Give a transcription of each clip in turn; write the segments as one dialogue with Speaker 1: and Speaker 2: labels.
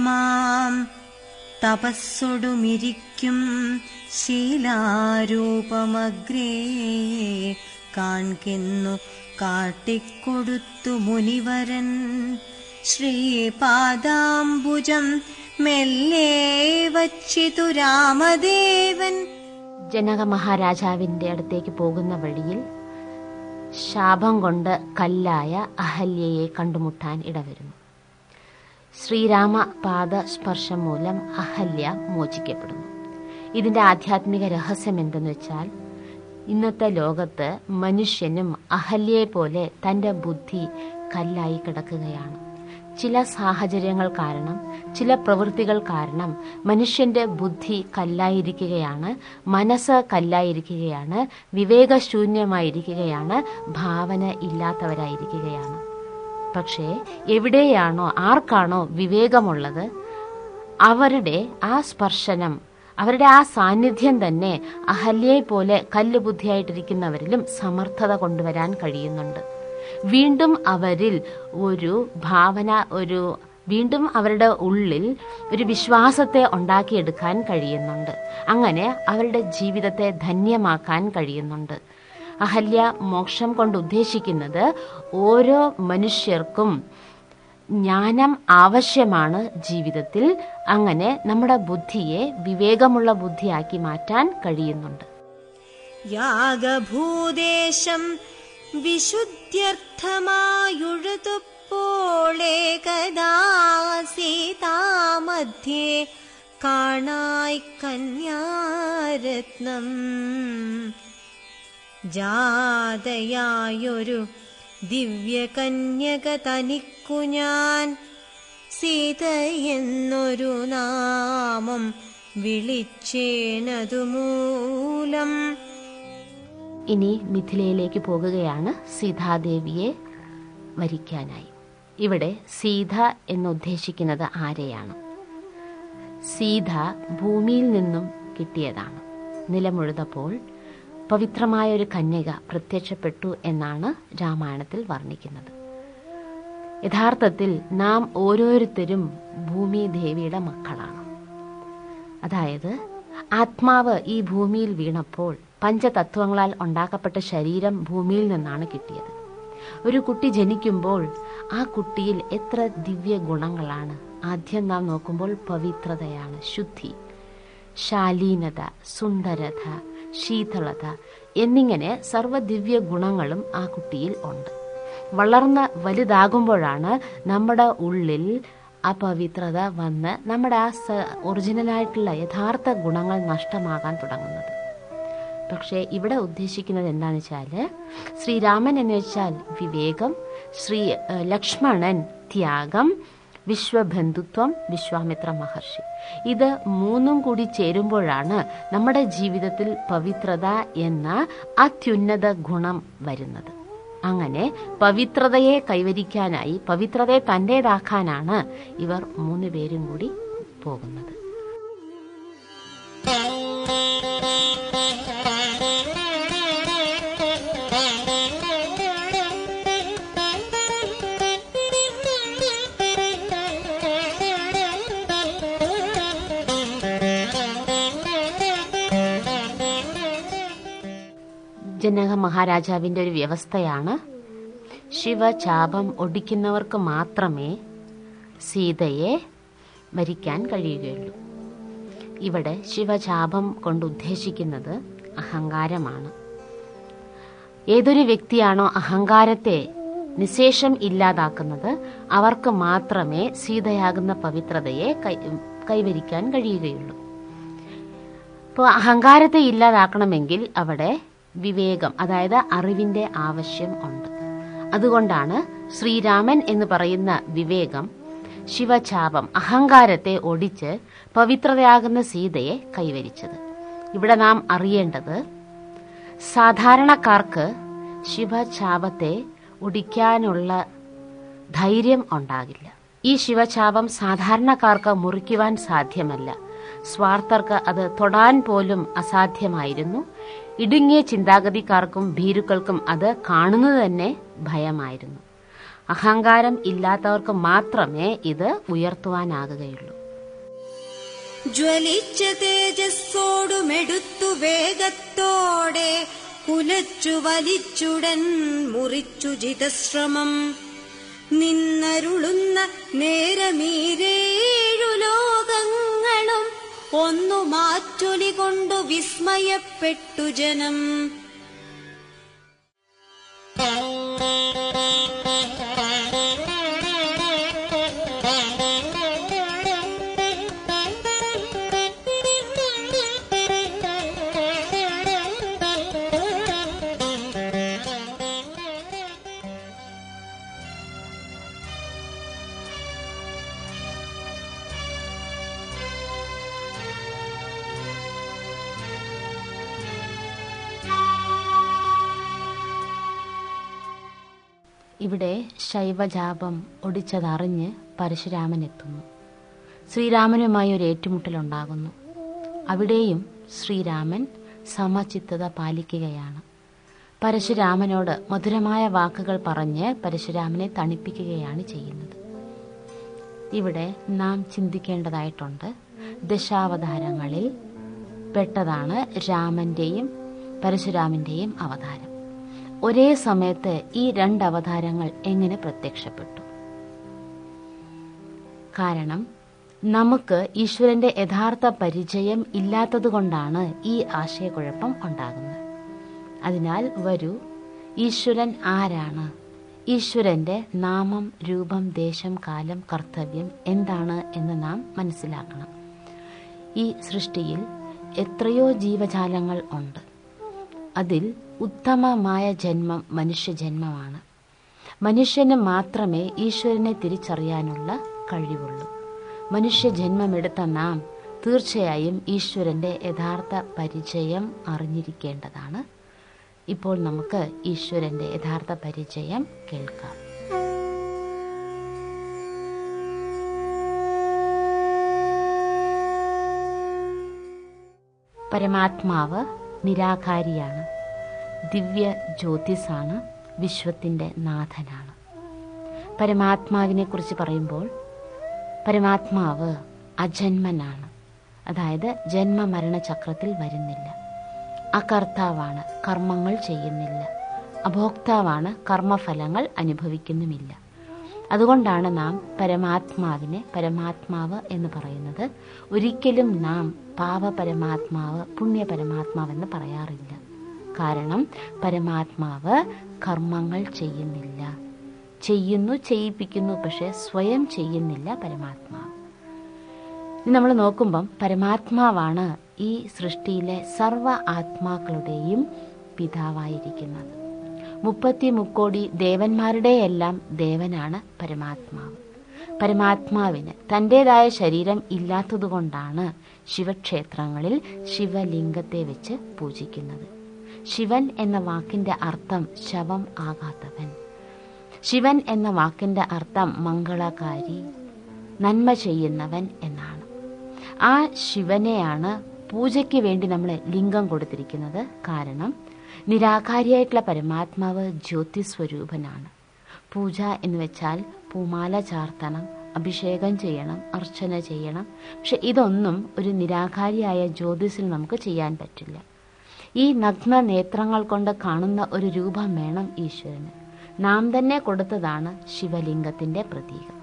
Speaker 1: ശാന്തമാം തപസ്സൊടുമിരിക്കും ശീലാരൂപമഗ്രേ കാൺകെന്നു കാട്ടിക്കൊടുത്തു മുനിവരൻ. ശ്രീപാദാംബുജം മെല്ലെ വച്ചിതു രാമദേവൻ.
Speaker 2: ജനക മഹാരാജാവിന്റെ അടുത്തേക്ക് പോകുന്ന വഴിയിൽ ശാപം കൊണ്ട് കല്ലായ അഹല്യയെ കണ്ടുമുട്ടാൻ ഇടവരുന്നു. ശ്രീരാമ പാദസ്പർശം മൂലം അഹല്യ മോചിക്കപ്പെടുന്നു. ഇതിന്റെ ആധ്യാത്മിക രഹസ്യം എന്തെന്ന് വെച്ചാൽ, ഇന്നത്തെ ലോകത്ത് മനുഷ്യനും അഹല്യയെ പോലെ തന്റെ ബുദ്ധി കല്ലായി കിടക്കുകയാണ്. ചില സാഹചര്യങ്ങൾ കാരണം, ചില പ്രവൃത്തികൾ കാരണം മനുഷ്യന്റെ ബുദ്ധി കല്ലായിരിക്കുകയാണ്, മനസ്സ് കല്ലായിരിക്കുകയാണ്, വിവേകശൂന്യമായിരിക്കുകയാണ്, ഭാവന ഇല്ലാത്തവരായിരിക്കുകയാണ്. പക്ഷേ എവിടെയാണോ ആർക്കാണോ വിവേകമുള്ളത്, അവരുടെ ആ സ്പർശനം, അവരുടെ ആ സാന്നിധ്യം തന്നെ അഹല്യയെ പോലെ കല്ലുബുദ്ധിയായിട്ടിരിക്കുന്നവരിലും സമർത്ഥത കൊണ്ടുവരാൻ കഴിയുന്നുണ്ട്. വീണ്ടും അവരിൽ ഒരു ഭാവന, വീണ്ടും അവരുടെ ഉള്ളിൽ ഒരു വിശ്വാസത്തെ ഉണ്ടാക്കിയെടുക്കാൻ കഴിയുന്നുണ്ട്. അങ്ങനെ അവരുടെ ജീവിതത്തെ ധന്യമാക്കാൻ കഴിയുന്നുണ്ട്. അഹല്യ മോക്ഷം കൊണ്ട് ഉദ്ദേശിക്കുന്നത് ഓരോ മനുഷ്യർക്കും ജ്ഞാനം ആവശ്യമാണ് ജീവിതത്തിൽ. അങ്ങനെ നമ്മുടെ ബുദ്ധിയെ വിവേകമുള്ള ബുദ്ധിയാക്കി മാറ്റാൻ കഴിയുന്നുണ്ട്.
Speaker 1: യാഗഭൂദേശം വിശുദ്ധ്യർത്ഥമായുഴുതുപ്പോളേകദാ സീതാമധ്യേ കാണായി കന്യാരത്നം. ജാതയായൊരു ദിവ്യകന്യക തനിക്കു ഞാൻ സീതയെന്നൊരു നാമം വിളിച്ചേനതു മൂലം.
Speaker 2: ഇനി മിഥിലയിലേക്ക് പോകുകയാണ് സീതാദേവിയെ വരിക്കാനായി. ഇവിടെ സീത എന്നുദ്ദേശിക്കുന്നത് ആരെയാണ്? സീത ഭൂമിയിൽ നിന്നും കിട്ടിയതാണ്. നിലമുഴുതപ്പോൾ പവിത്രമായ ഒരു കന്യക പ്രത്യക്ഷപ്പെട്ടു എന്നാണ് രാമായണത്തിൽ വർണ്ണിക്കുന്നത്. യഥാർത്ഥത്തിൽ നാം ഓരോരുത്തരും ഭൂമി ദേവിയുടെ മക്കളാണ്. അതായത് ആത്മാവ് ഈ ഭൂമിയിൽ വീണപ്പോൾ പഞ്ചതത്വങ്ങളാൽ ഉണ്ടാക്കപ്പെട്ട ശരീരം ഭൂമിയിൽ നിന്നാണ് കിട്ടിയത്. ഒരു കുട്ടി ജനിക്കുമ്പോൾ ആ കുട്ടിയിൽ എത്ര ദിവ്യ ഗുണങ്ങളാണ്. ആദ്യം നാം നോക്കുമ്പോൾ പവിത്രതയാണ്, ശുദ്ധി, ശാലീനത, സുന്ദരത, ശീതളത എന്നിങ്ങനെ സർവ്വദിവ്യ ഗുണങ്ങളും ആ കുട്ടിയിൽ ഉണ്ട്. വളർന്ന് വലുതാകുമ്പോഴാണ് നമ്മുടെ ഉള്ളിൽ അപവിത്രത വന്ന് നമ്മുടെ ആ ഒറിജിനലായിട്ടുള്ള യഥാർത്ഥ ഗുണങ്ങൾ നഷ്ടമാകാൻ തുടങ്ങുന്നത്. പക്ഷേ ഇവിടെ ഉദ്ദേശിക്കുന്നത് എന്താണെന്ന് വെച്ചാൽ, ശ്രീരാമൻ എന്ന് വെച്ചാൽ വിവേകം, ലക്ഷ്മണൻ ത്യാഗം, വിശ്വബന്ധുത്വം, വിശ്വാമിത്ര മഹർഷി. ഇത് മൂന്നും കൂടി ചേരുമ്പോഴാണ് നമ്മുടെ ജീവിതത്തിൽ പവിത്രത എന്ന അത്യുന്നത ഗുണം വരുന്നത്. അങ്ങനെ പവിത്രതയെ കൈവരിക്കാനായി, പവിത്രതയെ തന്റേതാക്കാനാണ് ഇവർ 3 പേരും കൂടി പോകുന്നത്. ജനക മഹാരാജാവിന്റെ ഒരു വ്യവസ്ഥയാണ്, ശിവചാപം ഒടിക്കുന്നവർക്ക് മാത്രമേ സീതയെ വരിക്കാൻ കഴിയുകയുള്ളൂ. ഇവിടെ ശിവചാപം കൊണ്ട് ഉദ്ദേശിക്കുന്നത് അഹങ്കാരമാണ്. ഏതൊരു വ്യക്തിയാണോ അഹങ്കാരത്തെ നിശേഷം ഇല്ലാതാക്കുന്നത്, അവർക്ക് മാത്രമേ സീതയാകുന്ന പവിത്രതയെ കൈവരിക്കാൻ കഴിയുകയുള്ളൂ. അപ്പോൾ അഹങ്കാരത്തെ ഇല്ലാതാക്കണമെങ്കിൽ അവിടെ വിവേകം, അതായത് അറിവിന്റെ ആവശ്യം ഉണ്ട്. അതുകൊണ്ടാണ് ശ്രീരാമൻ എന്ന് പറയുന്ന വിവേകം ശിവചാപം, അഹങ്കാരത്തെ ഒടിച്ച് പവിത്രതയാകുന്ന സീതയെ കൈവരിച്ചത്. ഇവിടെ നാം അറിയേണ്ടത്, സാധാരണക്കാർക്ക് ശിവചാപത്തെ ഒടിക്കാനുള്ള ധൈര്യം ഉണ്ടാകില്ല. ഈ ശിവചാപം സാധാരണക്കാർക്ക് മുറിക്കുവാൻ സാധ്യമല്ല. സ്വാർത്ഥർക്ക് അത് തൊടാൻ പോലും അസാധ്യമായിരുന്നു. ഇടുങ്ങിയ ചിന്താഗതിക്കാർക്കും ഭീരുക്കൾക്കും അത് കാണുന്നത് തന്നെ ഭയമായിരുന്നു. അഹങ്കാരം ഇല്ലാത്തവർക്ക് മാത്രമേ ഇത് ഉയർത്തുവാനാകുകയുള്ളൂ.
Speaker 1: ജ്വലിച്ച തേജസ്സോടുമെടുത്തു വേഗത്തോടെ കുലച്ചു വലിച്ചുടൻ മുറിച്ചു ജിതശ്രമം നിന്നരുളുന്ന നേരമീരേഴു ലോകങ്ങളും ഒന്നു മാറ്റൊലി കൊണ്ടു വിസ്മയപ്പെട്ടു ജനം.
Speaker 2: ഇവിടെ ശൈവജാപം ഒടിച്ചതറിഞ്ഞ് പരശുരാമൻ എത്തുന്നു. ശ്രീരാമനുമായി ഒരു ഏറ്റുമുട്ടലുണ്ടാകുന്നു. അവിടെയും ശ്രീരാമൻ സമചിത്തത പാലിക്കുകയാണ്. പരശുരാമനോട് മധുരമായ വാക്കുകൾ പറഞ്ഞ് പരശുരാമനെ തണിപ്പിക്കുകയാണ് ചെയ്യുന്നത്. ഇവിടെ നാം ചിന്തിക്കേണ്ടതായിട്ടുണ്ട്. ദശാവതാരങ്ങളിൽ പെട്ടതാണ് രാമന്റെയും പരശുരാമന്റെയും അവതാരം. ഒരേ സമയത്ത് ഈ 2 അവതാരങ്ങൾ എങ്ങനെ പ്രത്യക്ഷപ്പെട്ടു? കാരണം നമുക്ക് ഈശ്വരന്റെ യഥാർത്ഥ പരിചയം ഇല്ലാത്തതുകൊണ്ടാണ് ഈ ആശയക്കുഴപ്പം ഉണ്ടാകുന്നത്. അതിനാൽ വരൂ, ഈശ്വരൻ ആരാണ്? ഈശ്വരന്റെ നാമം, രൂപം, ദേശം, കാലം, കർത്തവ്യം എന്താണ് എന്ന് നാം മനസ്സിലാക്കണം. ഈ സൃഷ്ടിയിൽ എത്രയോ ജീവജാലങ്ങൾ ഉണ്ട്. അതിൽ ഉത്തമമായ ജന്മം മനുഷ്യജന്മമാണ്. മനുഷ്യന് മാത്രമേ ഈശ്വരനെ തിരിച്ചറിയാനുള്ള കഴിവുള്ളൂ. മനുഷ്യജന്മമെടുത്ത നാം തീർച്ചയായും ഈശ്വരന്റെ യഥാർത്ഥ പരിചയം അറിഞ്ഞിരിക്കേണ്ടതാണ്. ഇപ്പോൾ നമുക്ക് ഈശ്വരന്റെ യഥാർത്ഥ പരിചയം കേൾക്കാം. പരമാത്മാവ് നിരാകാരിയാണ്, ദിവ്യ ജ്യോതിസാണ്, വിശ്വത്തിൻ്റെ നാഥനാണ്. പരമാത്മാവിനെ കുറിച്ച് പറയുമ്പോൾ പരമാത്മാവ് അജന്മനാണ്, അതായത് ജന്മമരണ ചക്രത്തിൽ വരുന്നില്ല. അകർത്താവാണ്, കർമ്മങ്ങൾ ചെയ്യുന്നില്ല. അഭോക്താവാണ്, കർമ്മഫലങ്ങൾ അനുഭവിക്കുന്നുമില്ല. അതുകൊണ്ടാണ് നാം പരമാത്മാവിനെ പരമാത്മാവ് എന്ന് പറയുന്നത്. ഒരിക്കലും നാം പാവപരമാത്മാവ്, പുണ്യപരമാത്മാവെന്ന് പറയാറില്ല. കാരണം പരമാത്മാവ് കർമ്മങ്ങൾ ചെയ്യുന്നില്ല. ചെയ്യുന്നു, ചെയ്യിപ്പിക്കുന്നു, പക്ഷെ സ്വയം ചെയ്യുന്നില്ല പരമാത്മാവ്. ഇനി നമ്മൾ നോക്കുമ്പം പരമാത്മാവാണ് ഈ സൃഷ്ടിയിലെ സർവ ആത്മാക്കളുടെയും പിതാവായിരിക്കുന്നത്. 33 കോടി ദേവന്മാരുടെയെല്ലാം ദേവനാണ് പരമാത്മാവ്. പരമാത്മാവിന് തൻ്റെതായ ശരീരം ഇല്ലാത്തതുകൊണ്ടാണ് ശിവക്ഷേത്രങ്ങളിൽ ശിവലിംഗത്തെ വെച്ച് പൂജിക്കുന്നത്. ശിവൻ എന്ന വാക്കിന്റെ അർത്ഥം ശവം ആകാത്തവൻ. ശിവൻ എന്ന വാക്കിന്റെ അർത്ഥം മംഗളകാരി, നന്മ ചെയ്യുന്നവൻ എന്നാണ്. ആ ശിവനെയാണ് പൂജയ്ക്ക് വേണ്ടി നമ്മൾ ലിംഗം കൊടുത്തിരിക്കുന്നത്. കാരണം നിരാകാരിയായിട്ടുള്ള പരമാത്മാവ് ജ്യോതിസ്വരൂപനാണ്. പൂജ എന്ന് വെച്ചാൽ പൂമാല ചാർത്തണം, അഭിഷേകം ചെയ്യണം, അർച്ചന ചെയ്യണം. പക്ഷെ ഇതൊന്നും ഒരു നിരാകാരിയായ ജ്യോതിസിൽ നമുക്ക് ചെയ്യാൻ പറ്റില്ല. ഈ നഗ്ന നേത്രങ്ങൾ കൊണ്ട് കാണുന്ന ഒരു രൂപം വേണം ഈശ്വരന്. നാം തന്നെ കൊടുത്തതാണ് ശിവലിംഗത്തിന്റെ പ്രതീകം.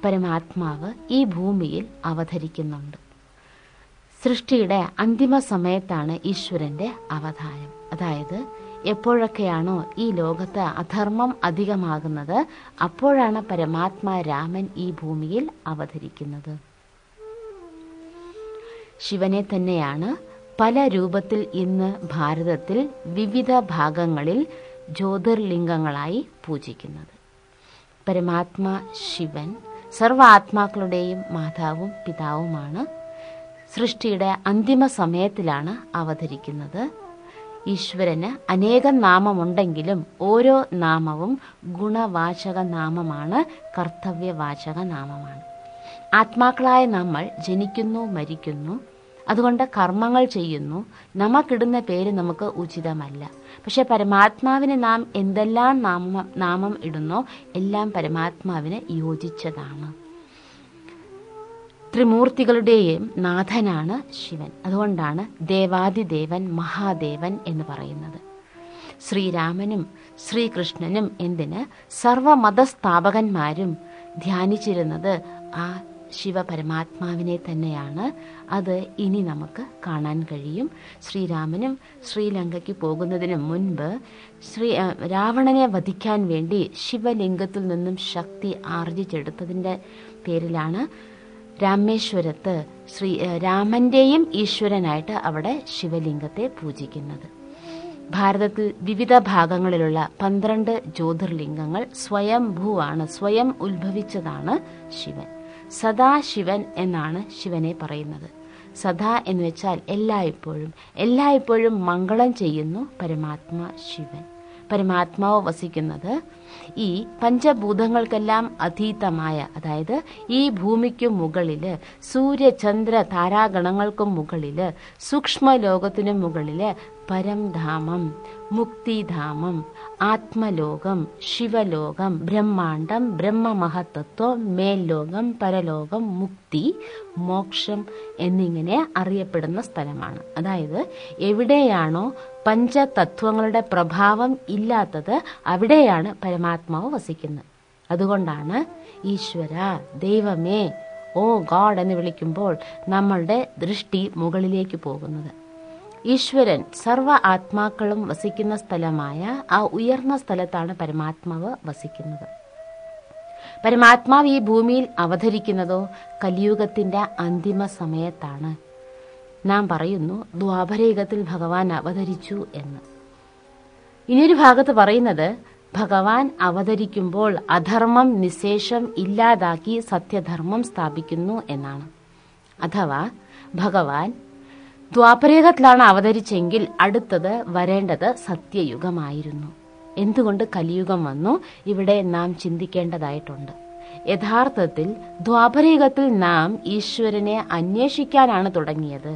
Speaker 2: പരമാത്മാവ് ഈ ഭൂമിയിൽ അവതരിക്കുന്നുണ്ട്. സൃഷ്ടിയുടെ അന്തിമ സമയത്താണ് ഈശ്വരന്റെ അവതാരം. അതായത് എപ്പോഴൊക്കെയാണോ ഈ ലോകത്ത് അധർമ്മം അധികമാകുന്നത്, അപ്പോഴാണ് പരമാത്മാ രാമൻ ഈ ഭൂമിയിൽ അവതരിക്കുന്നത്. ശിവനെ തന്നെയാണ് പല രൂപത്തിൽ ഇന്ന് ഭാരതത്തിൽ വിവിധ ഭാഗങ്ങളിൽ ജ്യോതിർലിംഗങ്ങളായി പൂജിക്കുന്നത്. പരമാത്മാ ശിവൻ സർവ ആത്മാക്കളുടെയും മാതാവും പിതാവുമാണ്. സൃഷ്ടിയുടെ അന്തിമ സമയത്തിലാണ് അവതരിക്കുന്നത്. ഈശ്വരന് അനേകം നാമമുണ്ടെങ്കിലും ഓരോ നാമവും ഗുണവാചക നാമമാണ്, കർത്തവ്യവാചക നാമമാണ്. ആത്മാക്കളായ നമ്മൾ ജനിക്കുന്നു, മരിക്കുന്നു. അതുകൊണ്ട് കർമ്മങ്ങൾ ചെയ്യുന്നു. നമുക്കിടുന്ന പേര് നമുക്ക് ഉചിതമല്ല. പക്ഷെ പരമാത്മാവിന് നാം എന്തെല്ലാം നാമം ഇടുന്നോ എല്ലാം പരമാത്മാവിന് യോജിച്ചതാണ്. ത്രിമൂർത്തികളുടെയും നാഥനാണ് ശിവൻ. അതുകൊണ്ടാണ് ദേവാദിദേവൻ, മഹാദേവൻ എന്ന് പറയുന്നത്. ശ്രീരാമനും ശ്രീകൃഷ്ണനും എന്തിന് സർവമതസ്ഥാപകന്മാരും ധ്യാനിച്ചിരുന്നത് ആ ശിവപരമാത്മാവിനെ തന്നെയാണ്. അത് ഇനി നമുക്ക് കാണാൻ കഴിയും. ശ്രീരാമനും ശ്രീലങ്കയ്ക്ക് പോകുന്നതിന് മുൻപ് രാവണനെ വധിക്കാൻ വേണ്ടി ശിവലിംഗത്തിൽ നിന്നും ശക്തി ആർജിച്ചെടുത്തതിൻ്റെ പേരിലാണ് രാമേശ്വരത്ത് രാമന്റെയും ഈശ്വരനായിട്ട് അവിടെ ശിവലിംഗത്തെ പൂജിക്കുന്നത്. ഭാരതത്തിൽ വിവിധ ഭാഗങ്ങളിലുള്ള 12 ജ്യോതിർലിംഗങ്ങൾ സ്വയംഭൂവാണ്, സ്വയം ഉത്ഭവിച്ചതാണ് ശിവൻ. സദാശിവൻ എന്നാണ് ശിവനെ പറയുന്നത്. സദാ എന്ന് വെച്ചാൽ എല്ലായ്പ്പോഴും, എല്ലായ്പ്പോഴും മംഗളം ചെയ്യുന്നു പരമാത്മാ ശിവൻ. പരമാത്മാവ് വസിക്കുന്നത് ഈ പഞ്ചഭൂതങ്ങൾക്കെല്ലാം അതീതമായ, അതായത് ഈ ഭൂമിക്കും മുകളില്, സൂര്യചന്ദ്ര താരാഗണങ്ങൾക്കും മുകളില്, സൂക്ഷ്മലോകത്തിനും മുകളില് പരംധാമം, മുക്തിധാമം, ആത്മലോകം, ശിവലോകം, ബ്രഹ്മാണ്ടം, ബ്രഹ്മമഹത്തത്വം, മേൽലോകം, പരലോകം, മുക്തി, മോക്ഷം എന്നിങ്ങനെ അറിയപ്പെടുന്ന സ്ഥലമാണ്. അതായത് എവിടെയാണോ പഞ്ചതത്വങ്ങളുടെ പ്രഭാവം ഇല്ലാത്തത് അവിടെയാണ് പരമാത്മാവ് വസിക്കുന്നത്. അതുകൊണ്ടാണ് ഈശ്വര, ദൈവമേ, ഓ ഗോഡ് എന്ന് വിളിക്കുമ്പോൾ നമ്മളുടെ ദൃഷ്ടി മുകളിലേക്ക് പോകുന്നത്. ഈശ്വരൻ സർവ ആത്മാക്കളും വസിക്കുന്ന സ്ഥലമായ ആ ഉയർന്ന സ്ഥലത്താണ് പരമാത്മാവ് വസിക്കുന്നത്. പരമാത്മാവ് ഈ ഭൂമിയിൽ അവതരിക്കുന്നതോ കലിയുഗത്തിന്റെ അന്തിമ സമയത്താണ്. നാം പറയുന്നു ദ്വാപരയുഗത്തിൽ ഭഗവാൻ അവതരിച്ചു എന്ന്. ഇനിയൊരു ഭാഗത്ത് പറയുന്നത് ഭഗവാൻ അവതരിക്കുമ്പോൾ അധർമ്മം നിശേഷം ഇല്ലാതാക്കി സത്യധർമ്മം സ്ഥാപിക്കുന്നു എന്നാണ്. അഥവാ ഭഗവാൻ ദ്വാപരയുഗത്തിലാണ് അവതരിച്ചെങ്കിൽ അടുത്തത് വരേണ്ടത് സത്യയുഗമായിരുന്നു. എന്തുകൊണ്ട് കലിയുഗം വന്നു? ഇവിടെ നാം ചിന്തിക്കേണ്ടതായിട്ടുണ്ട്. യഥാർത്ഥത്തിൽ ദ്വാപരയുഗത്തിൽ നാം ഈശ്വരനെ അന്വേഷിക്കാനാണ് തുടങ്ങിയത്.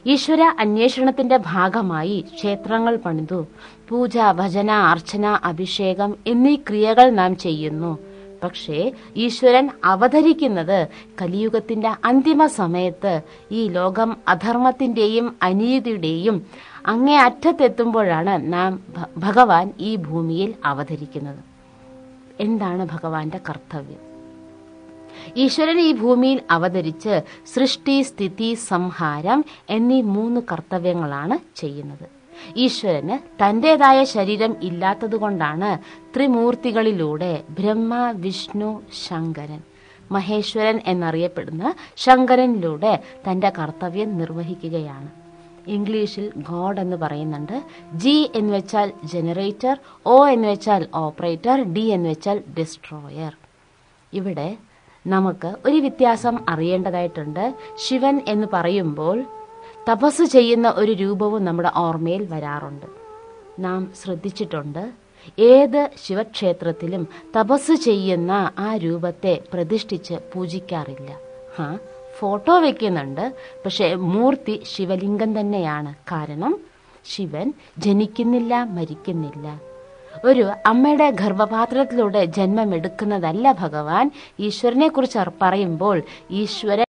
Speaker 2: ഈശ്വര അന്വേഷണത്തിന്റെ ഭാഗമായി ക്ഷേത്രങ്ങൾ പണിതു, പൂജ, ഭജന, അർച്ചന, അഭിഷേകം എന്നീ ക്രിയകൾ നാം ചെയ്യുന്നു. പക്ഷേ ഈശ്വരൻ അവതരിക്കുന്നത് കലിയുഗത്തിന്റെ അന്തിമ സമയത്ത്, ഈ ലോകം അധർമ്മത്തിന്റെയും അനീതിയുടെയും അങ്ങേ അറ്റത്തെത്തുമ്പോഴാണ് നാം ഭഗവാൻ ഈ ഭൂമിയിൽ അവതരിക്കുന്നത്. എന്താണ് ഭഗവാന്റെ കർത്തവ്യം? ഈശ്വരൻ ഈ ഭൂമിയിൽ അവതരിച്ച് സൃഷ്ടി, സ്ഥിതി, സംഹാരം എന്നീ 3 കർത്തവ്യങ്ങളാണ് ചെയ്യുന്നത്. ഈശ്വരന് തന്റേതായ ശരീരം ഇല്ലാത്തതുകൊണ്ടാണ് ത്രിമൂർത്തികളിലൂടെ ബ്രഹ്മ, വിഷ്ണു, ശങ്കരൻ, മഹേശ്വരൻ എന്നറിയപ്പെടുന്ന ശങ്കരനിലൂടെ തന്റെ കർത്തവ്യം നിർവഹിക്കുകയാണ്. ഇംഗ്ലീഷിൽ ഗോഡ് എന്ന് പറയുന്നുണ്ട്. ജി എന്ന് വെച്ചാൽ ജനറേറ്റർ, ഒ എന്ന് വെച്ചാൽ ഓപ്പറേറ്റർ, ഡി എന്ന് വെച്ചാൽ ഡിസ്ട്രോയർ. ഇവിടെ നമുക്ക് ഒരു വ്യത്യാസം അറിയേണ്ടതായിട്ടുണ്ട്. ശിവൻ എന്ന് പറയുമ്പോൾ തപസ് ചെയ്യുന്ന ഒരു രൂപവും നമ്മുടെ ഓർമ്മയിൽ വരാറുണ്ട്. നാം ശ്രദ്ധിച്ചിട്ടുണ്ട്, ഏത് ശിവക്ഷേത്രത്തിലും തപസ് ചെയ്യുന്ന ആ രൂപത്തെ പ്രതിഷ്ഠിച്ച് പൂജിക്കാറില്ല. ഫോട്ടോ വെക്കുന്നുണ്ട്, പക്ഷെ മൂർത്തി ശിവലിംഗം തന്നെയാണ്. കാരണം ശിവൻ ജനിക്കുന്നില്ല, മരിക്കുന്നില്ല. ഒരു അമ്മയുടെ ഗർഭപാത്രത്തിലൂടെ ജന്മമെടുക്കുന്നതല്ല ഭഗവാൻ. ഈശ്വരനെ കുറിച്ച് പറയുമ്പോൾ ഈശ്വരൻ